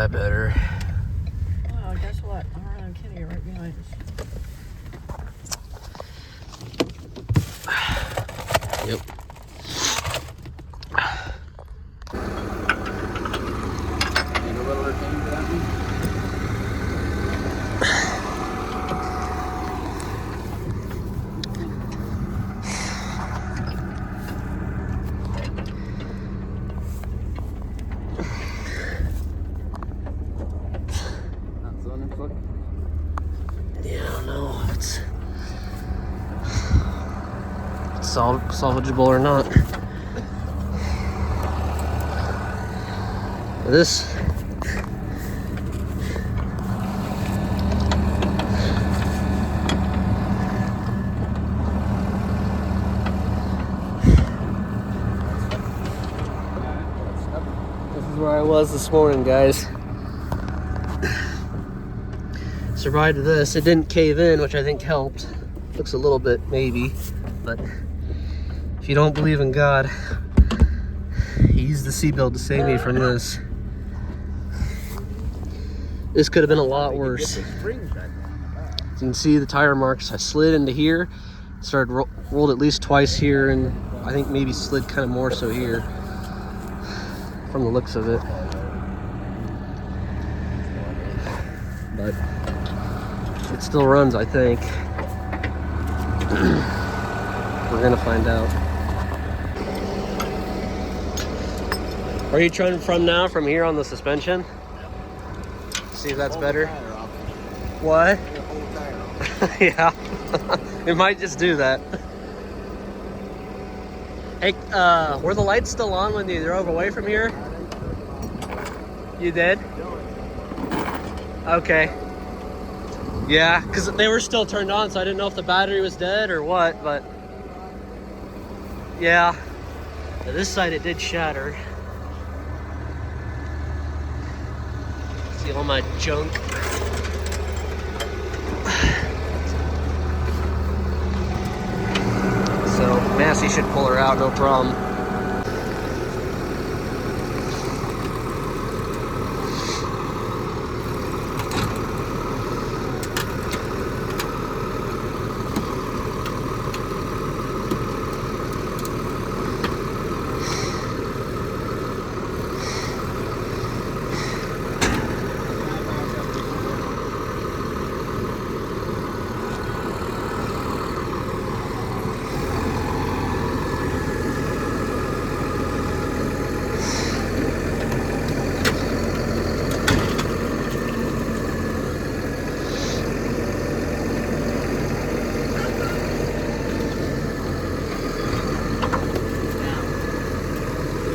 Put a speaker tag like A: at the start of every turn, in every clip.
A: that better.
B: Oh, guess what? Harlan and Kitty are right behind us.
A: Yep. Yeah, I don't know if it's salvageable or not. This is where I was this morning, guys. Survived this. It didn't cave in, which I think helped. Looks a little bit, maybe, but if you don't believe in God, he used the seatbelt to save me from this. This could have been a lot worse. As you can see the tire marks. I slid into here, started rolled at least twice here, and I think maybe slid kind of more so here from the looks of it. But it still runs, I think. We're gonna find out. Where are you trying from now? From here on the suspension? See if that's better. What? Yeah. It might just do that. Hey, were the lights still on when you drove away from here? You did? Okay. Yeah, because they were still turned on, so I didn't know if the battery was dead or what, but yeah. This side it did shatter. See all my junk. So Massey should pull her out, no problem.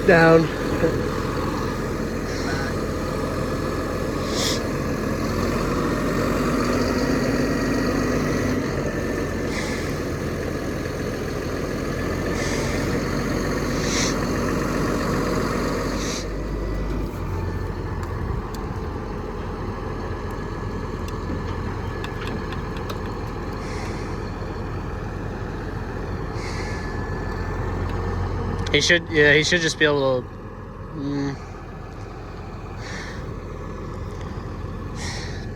A: Down. He should, yeah, he should just be able to.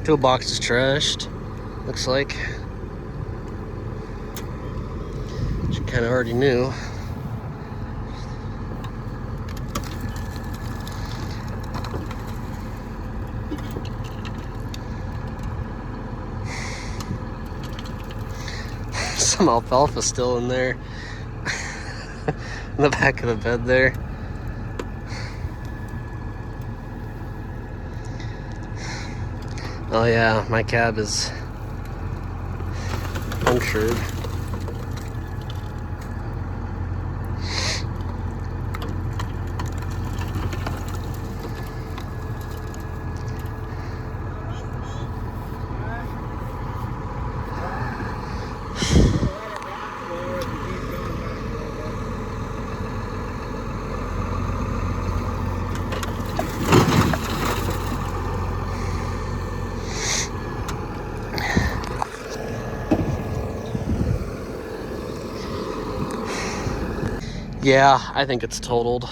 A: Toolbox is trashed, looks like. Which you kind of already knew. Some alfalfa still in there. In the back of the bed there. Oh yeah, my cab is punctured. Yeah, I think it's totaled.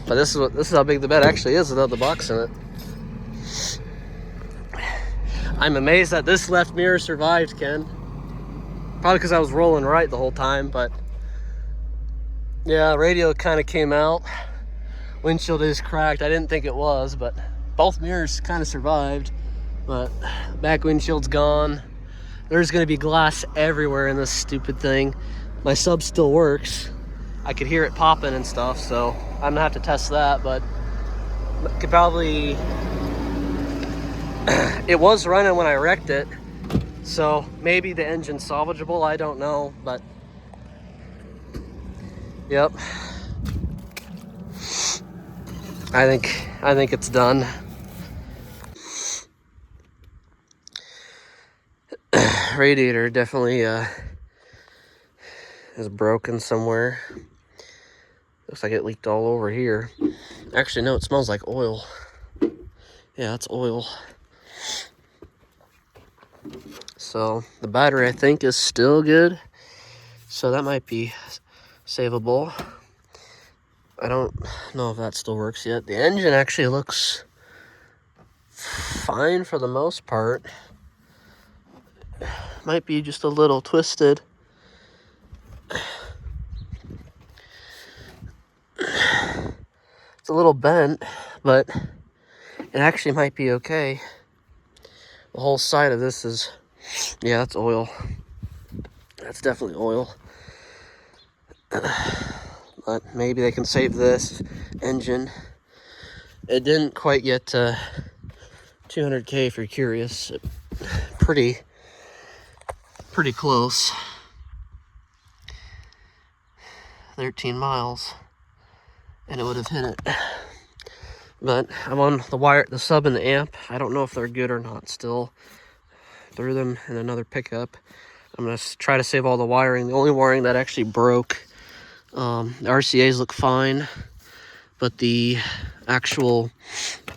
A: But this is how big the bed actually is without the box in it. I'm amazed that this left mirror survived, Ken. Probably because I was rolling right the whole time, but yeah, radio kind of came out. Windshield is cracked. I didn't think it was, but both mirrors kind of survived. But back windshield's gone. There's gonna be glass everywhere in this stupid thing. My sub still works. I could hear it popping and stuff, so I'm gonna have to test that, but could probably, it was running when I wrecked it, so maybe the engine's salvageable, I don't know, but yep. I think it's done. Radiator definitely is broken somewhere. Looks like it leaked all over here. Actually, no, it smells like oil. Yeah, it's oil. So the battery, I think, is still good. So that might be savable. I don't know if that still works yet. The engine actually looks fine for the most part. Might be just a little twisted. It's a little bent, but it actually might be okay. The whole side of this is, yeah, that's oil. That's definitely oil. But maybe they can save this engine. It didn't quite get to 200K if you're curious. Pretty close. 13 miles and it would have hit it. But I'm on the sub and the amp. I don't know if they're good or not still. Threw them in another pickup. I'm gonna try to save all the wiring. The only wiring that actually broke, the RCAs look fine, but the actual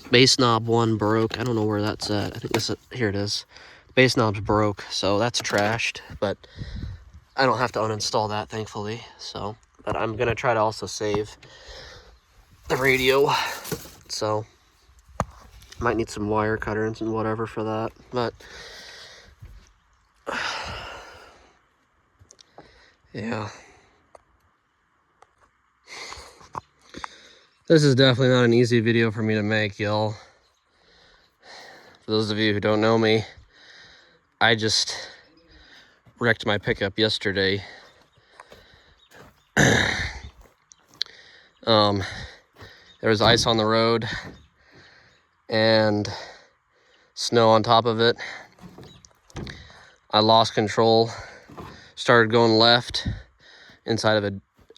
A: bass knob one broke. I don't know where that's at. I think here it is. The bass knob's broke, so that's trashed, but I don't have to uninstall that, thankfully. So, but I'm gonna try to also save the radio. So, might need some wire cutters and whatever for that, but yeah. This is definitely not an easy video for me to make, y'all. For those of you who don't know me, I just wrecked my pickup yesterday. There was ice on the road and snow on top of it. I lost control, started going left inside of it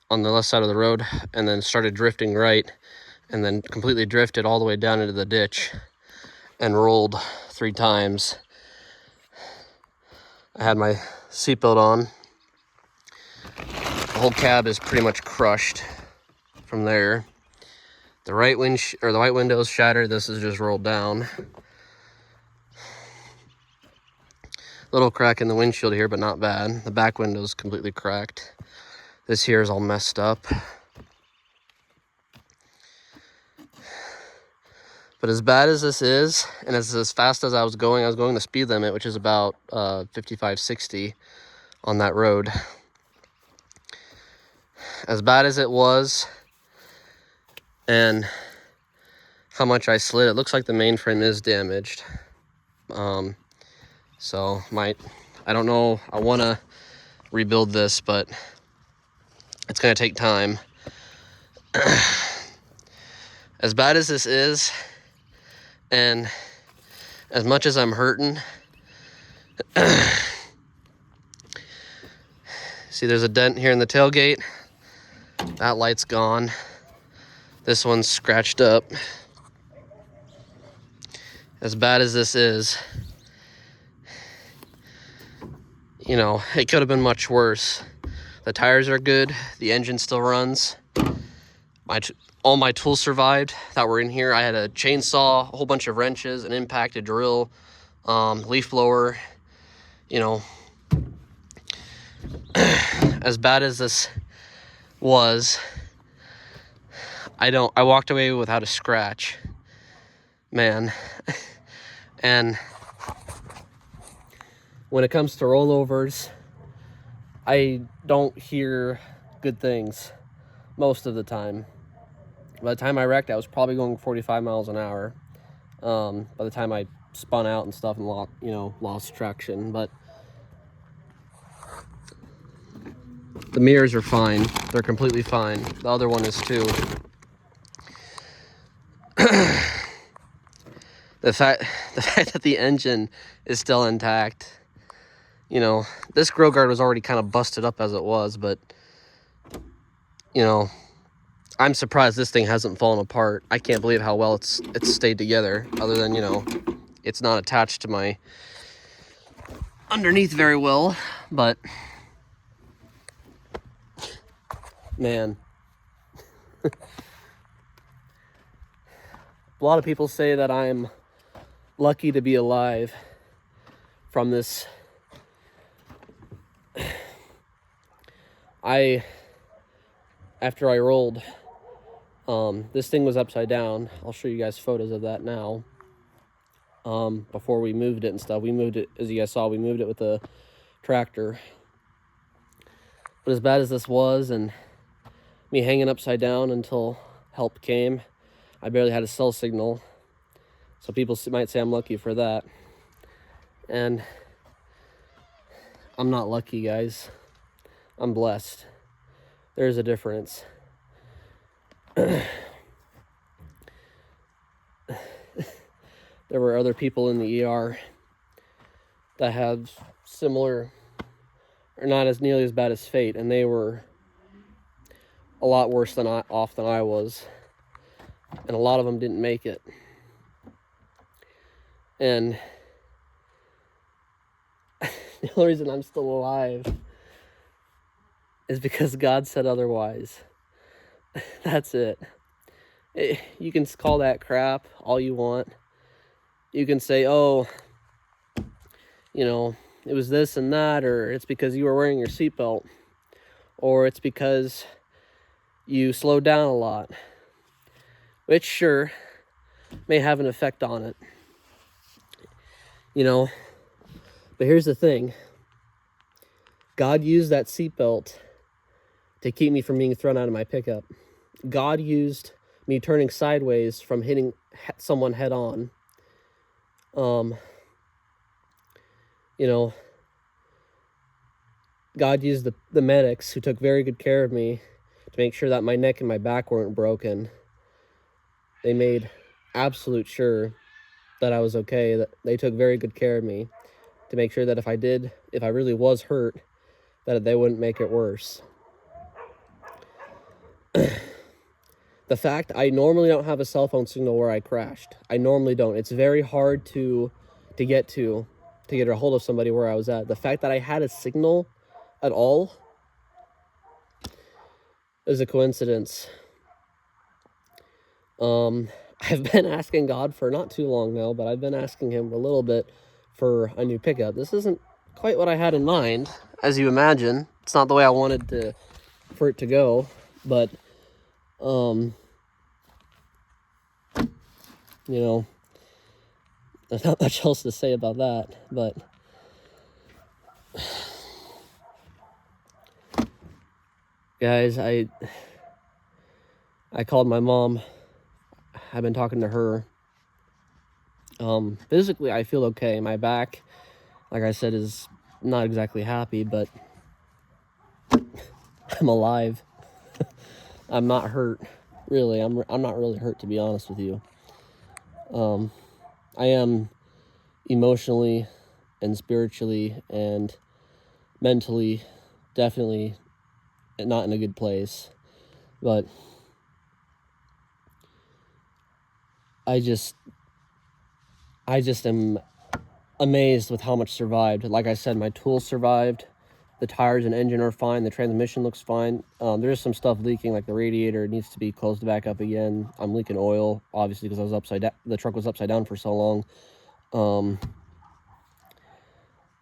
A: on the left side of the road, and then started drifting right, and then completely drifted all the way down into the ditch and rolled 3 times. I had my seatbelt on. The whole cab is pretty much crushed from there. The right the white window's shattered. This is just rolled down. Little crack in the windshield here, but not bad. The back window's completely cracked. This here is all messed up. But as bad as this is, and as fast as I was going the speed limit, which is about 55, 60 on that road. As bad as it was, and how much I slid, it looks like the mainframe is damaged. So I don't know, I want to rebuild this, but it's going to take time. As bad as this is, and as much as I'm hurting, see there's a dent here in the tailgate. That light's gone. This one's scratched up. As bad as this is, you know, it could have been much worse. The tires are good. The engine still runs. All my tools survived that were in here. I had a chainsaw, a whole bunch of wrenches, an impact, a drill, leaf blower. You know, as bad as this was, I walked away without a scratch, man. And when it comes to rollovers, I don't hear good things most of the time. By the time I wrecked, I was probably going 45 miles an hour. By the time I spun out and stuff and lost traction, but the mirrors are fine. They're completely fine. The other one is too. The fact that the engine is still intact. You know, this grill guard was already kind of busted up as it was, but you know, I'm surprised this thing hasn't fallen apart. I can't believe how well it's stayed together, other than, you know, it's not attached to my underneath very well, but man. A lot of people say that I'm lucky to be alive from this. After I rolled, this thing was upside down. I'll show you guys photos of that now. Before we moved it and stuff, we moved it, as you guys saw, we moved it with the tractor. But as bad as this was, and me hanging upside down until help came, I barely had a cell signal. So people might say I'm lucky for that. And I'm not lucky, guys. I'm blessed. There's a difference. There were other people in the ER that had similar, or not as nearly as bad as fate, and they were a lot worse off than I was, and a lot of them didn't make it. And the only reason I'm still alive is because God said otherwise. That's it. You can call that crap all you want. You can say, oh, you know, it was this and that, or it's because you were wearing your seatbelt, or it's because you slowed down a lot, which sure may have an effect on it, you know. But here's the thing. God used that seatbelt to keep me from being thrown out of my pickup. God used me turning sideways from hitting someone head on. You know, God used the medics, who took very good care of me, to make sure that my neck and my back weren't broken. They made absolute sure that I was okay, that they took very good care of me to make sure that if I really was hurt, that they wouldn't make it worse. The fact I normally don't have a cell phone signal where I crashed. I normally don't. It's very hard to get a hold of somebody where I was at. The fact that I had a signal at all is a coincidence. I've been asking God for not too long now, but I've been asking him a little bit for a new pickup. This isn't quite what I had in mind, as you imagine. It's not the way I wanted for it to go, but you know, there's not much else to say about that. But guys, I called my mom. I've been talking to her. Physically, I feel okay. My back, like I said, is not exactly happy, but I'm alive. I'm not hurt, really. I'm not really hurt, to be honest with you. I am emotionally and spiritually and mentally definitely not in a good place, but I just am amazed with how much survived. Like I said, my tools survived. The tires and engine are fine. The transmission looks fine. There's some stuff leaking, like the radiator needs to be closed back up again. I'm leaking oil, obviously, because I was upside down. The truck was upside down for so long.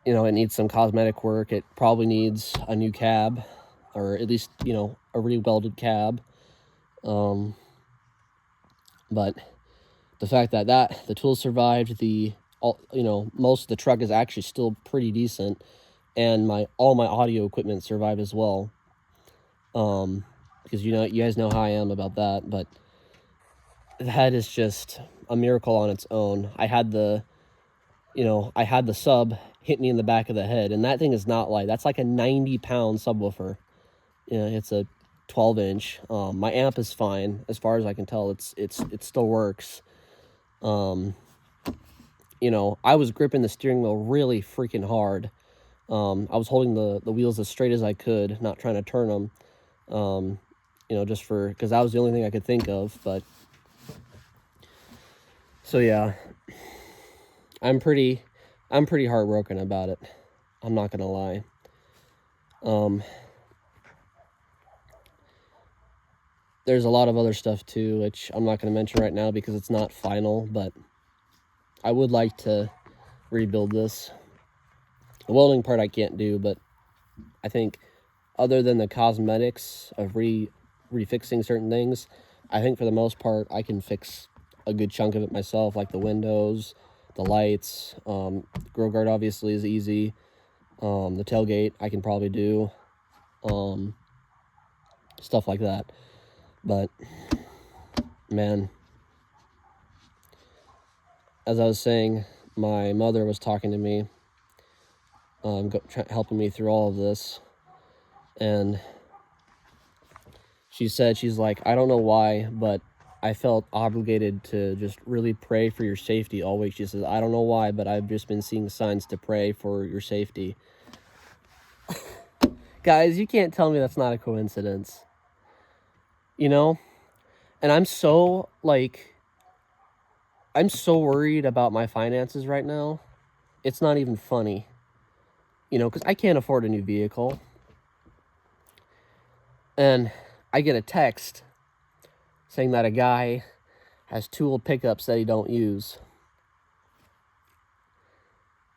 A: You know, it needs some cosmetic work. It probably needs a new cab, or at least, you know, a re-welded cab. But the fact that the tools survived, most of the truck is actually still pretty decent, and all my audio equipment survived as well. Because you guys know how I am about that, but that is just a miracle on its own. I had the sub hit me in the back of the head, and that thing is not light. That's like a 90-pound subwoofer. It's a 12-inch. My amp is fine as far as I can tell. It still works. I was gripping the steering wheel really freaking hard. I was holding the wheels as straight as I could, not trying to turn them. Just because that was the only thing I could think of. But so yeah, I'm pretty heartbroken about it. I'm not gonna lie. There's a lot of other stuff too, which I'm not gonna mention right now because it's not final, but I would like to rebuild this. The welding part I can't do, but I think other than the cosmetics of refixing certain things, I think for the most part I can fix a good chunk of it myself, like the windows, the lights. Grill guard obviously is easy. The tailgate I can probably do. Stuff like that. But man, as I was saying, my mother was talking to me, helping me through all of this, and she said, she's like, I don't know why, but I felt obligated to just really pray for your safety always. She says, I don't know why, but I've just been seeing signs to pray for your safety. Guys, you can't tell me that's not a coincidence. And I'm so worried about my finances right now. It's not even funny. Because I can't afford a new vehicle. And I get a text saying that a guy has 2 old pickups that he don't use.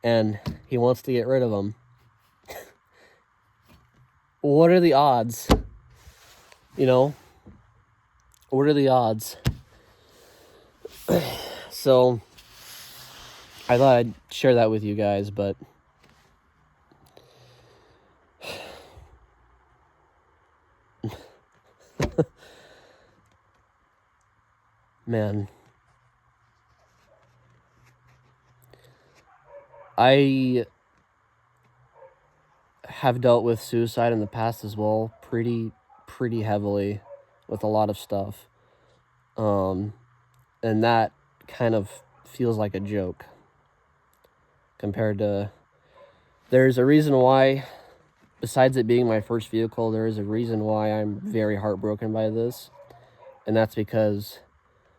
A: And he wants to get rid of them. What are the odds? What are the odds? So, I thought I'd share that with you guys, but man, I have dealt with suicide in the past as well, pretty heavily, with a lot of stuff. And that kind of feels like a joke compared to, there's a reason why, besides it being my first vehicle, there is a reason why I'm very heartbroken by this. And that's because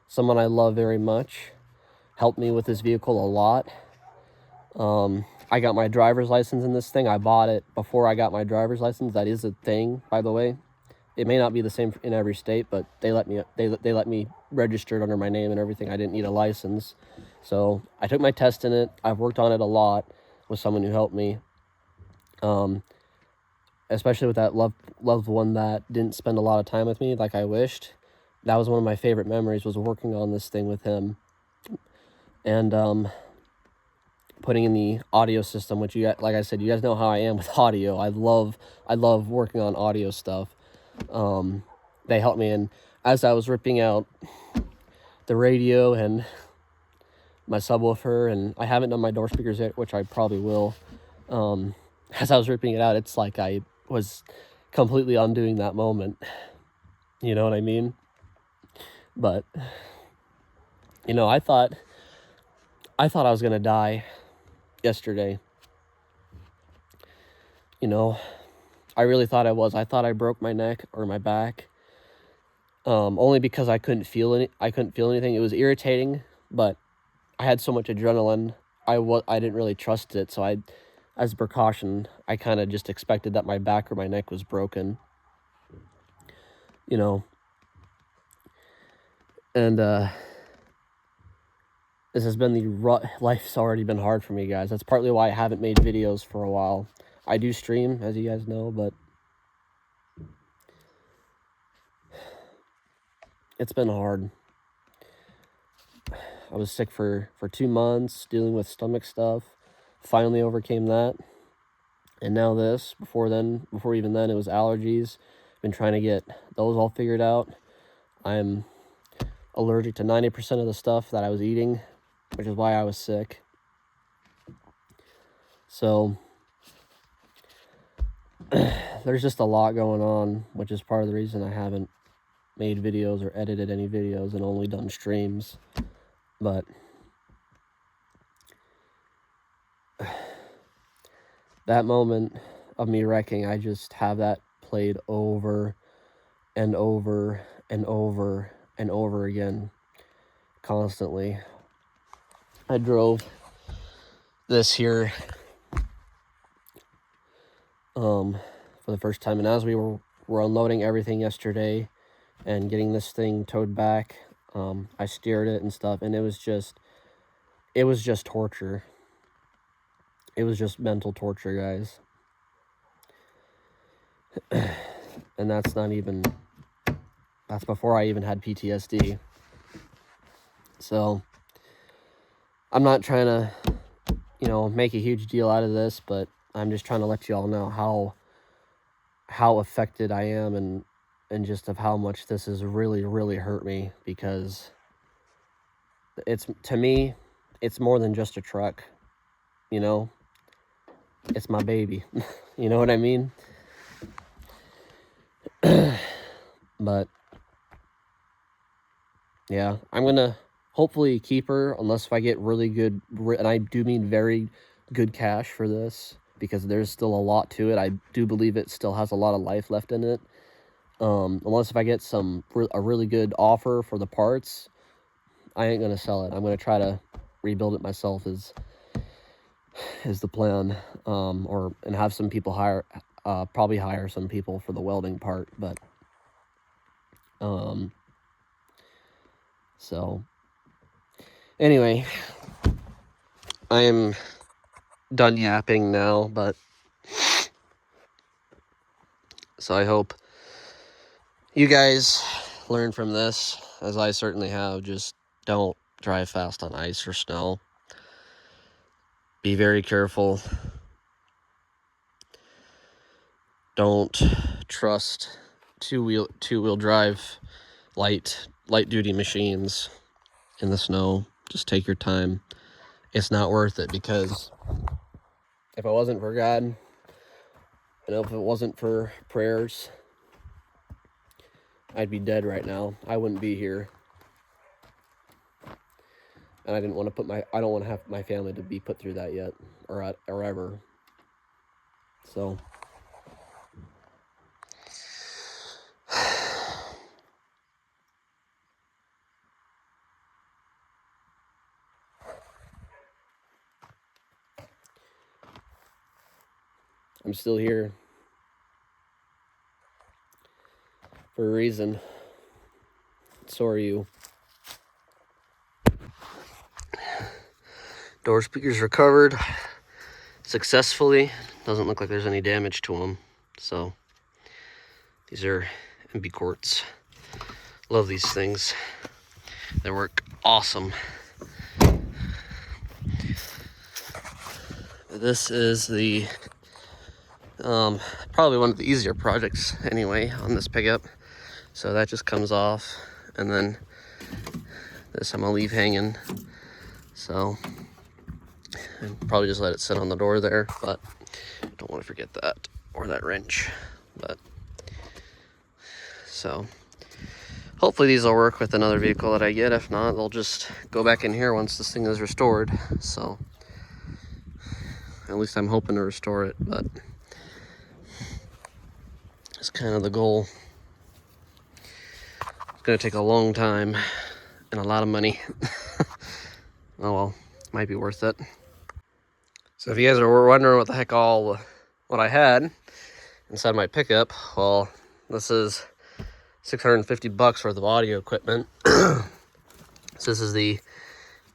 A: someone I love very much helped me with this vehicle a lot. I got my driver's license in this thing. I bought it before I got my driver's license. That is a thing, by the way. It may not be the same in every state, but they let me register it under my name and everything. I didn't need a license. So I took my test in it. I've worked on it a lot with someone who helped me. Especially with that loved one that didn't spend a lot of time with me like I wished. That was one of my favorite memories, was working on this thing with him. And putting in the audio system, which like I said, you guys know how I am with audio. I love working on audio stuff. They helped me, and as I was ripping out the radio and my subwoofer, and I haven't done my door speakers yet, which I probably will. As I was ripping it out, it's like I was completely undoing that moment. You know what I mean? But I thought I was gonna die yesterday. I really thought I was. I thought I broke my neck or my back. Only because I couldn't feel anything. It was irritating, but I had so much adrenaline. I didn't really trust it, so as a precaution, I kind of just expected that my back or my neck was broken. And this has been life's already been hard for me, guys. That's partly why I haven't made videos for a while. I do stream, as you guys know, but it's been hard. I was sick for 2 months, dealing with stomach stuff. Finally overcame that. And now this. Before even then, it was allergies. Been trying to get those all figured out. I'm allergic to 90% of the stuff that I was eating, which is why I was sick. So there's just a lot going on, which is part of the reason I haven't made videos or edited any videos and only done streams. But that moment of me wrecking, I just have that played over and over and over and over again, constantly. I drove this here for the first time, and as we were unloading everything yesterday and getting this thing towed back, I steered it and stuff, and it was just torture. It was just mental torture, guys. And that's before I even had PTSD. So I'm not trying to, make a huge deal out of this, but I'm just trying to let you all know how affected I am and just of how much this has really, really hurt me, because to me, it's more than just a truck, it's my baby. You know what I mean? But yeah, I'm gonna hopefully keep her, unless if I get really good, and I do mean very good cash for this, because there's still a lot to it. I do believe it still has a lot of life left in it. Unless if I get a really good offer for the parts, I ain't gonna sell it. I'm gonna try to rebuild it myself is the plan. And have some people probably hire some people for the welding part, but so anyway, I am done yapping now, but so I hope you guys learn from this, as I certainly have. Just don't drive fast on ice or snow. Be very careful. Don't trust two-wheel drive light duty machines in the snow. Just take your time. It's not worth it, because if it wasn't for God, and if it wasn't for prayers, I'd be dead right now. I wouldn't be here. And I don't want to have my family to be put through that yet, or ever. So I'm still here for a reason. So are you. Door speakers recovered successfully. Doesn't look like there's any damage to them. So these are MB quartz. Love these things. They work awesome. This is the probably one of the easier projects anyway on this pickup. So that just comes off, and then this I'm gonna leave hanging. So and probably just let it sit on the door there, but don't want to forget that, or that wrench. But so hopefully these will work with another vehicle that I get. If not, they'll just go back in here once this thing is restored. So at least I'm hoping to restore it, but it's kind of the goal. It's gonna take a long time and a lot of money. Oh well, might be worth it. So if you guys are wondering what the heck what I had inside my pickup, well, this is $650 worth of audio equipment. So this is the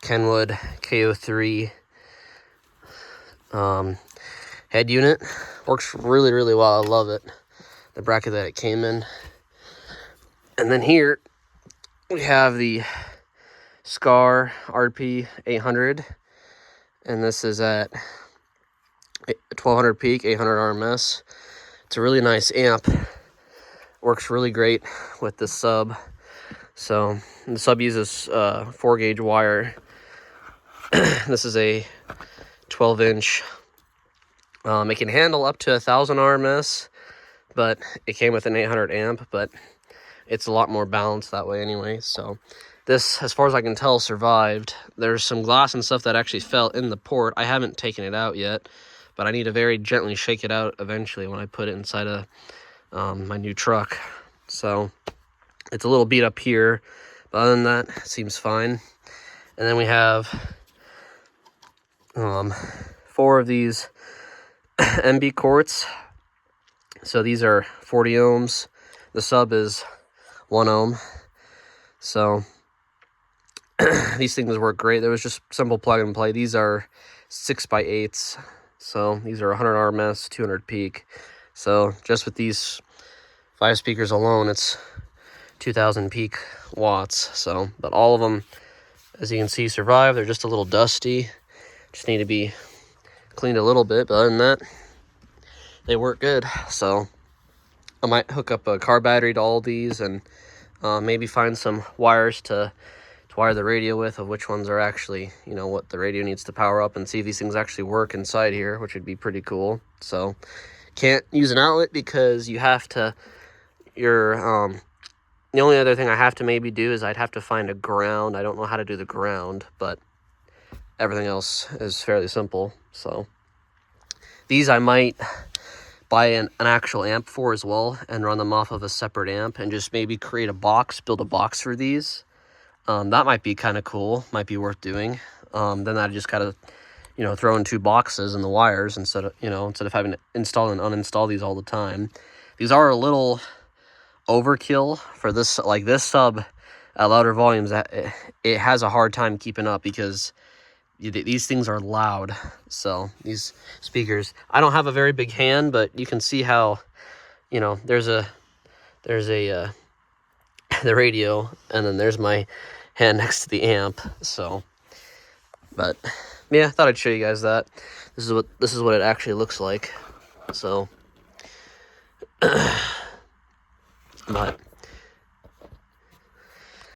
A: Kenwood KO3 head unit. Works really, really well. I love it. The bracket that it came in. And then here we have the Scar RP 800, and this is at 1200 peak, 800 RMS. It's a really nice amp. Works really great with this sub. So the sub uses 4-gauge wire. This is a 12-inch. It can handle up to 1000 RMS, but it came with an 800 amp, but it's a lot more balanced that way anyway. So this, as far as I can tell, survived. There's some glass and stuff that actually fell in the port. I haven't taken it out yet, but I need to very gently shake it out eventually when I put it inside of my new truck. So it's a little beat up here, but other than that, it seems fine. And then we have 4 of these MB quartz. So these are 40 ohms. The sub is 1 ohm. So these things work great. There was just simple plug and play. These are 6x8s. So these are 100 RMS, 200 peak. So just with these 5 speakers alone, it's 2000 peak watts. So, but all of them, as you can see, survive. They're just a little dusty. Just need to be cleaned a little bit, but other than that, they work good. So I might hook up a car battery to all these, and maybe find some wires to wire the radio with, of which ones are actually, you know, what the radio needs to power up, and see if these things actually work inside here, which would be pretty cool. So can't use an outlet because you have to, the only other thing I have to maybe do is I'd have to find a ground. I don't know how to do the ground, but everything else is fairly simple. So these I might buy an actual amp for as well, and run them off of a separate amp, and just maybe create a box, build a box for these. That might be kind of cool, might be worth doing. Then I just gotta, you know, throw in 2 boxes and the wires instead of having to install and uninstall these all the time. These are a little overkill for this, like this sub at louder volumes. It has a hard time keeping up because these things are loud. So these speakers, I don't have a very big hand, but you can see how, you know, there's a the radio, and then there's my hand next to the amp. So, but yeah, I thought I'd show you guys that. This is what it actually looks like. So but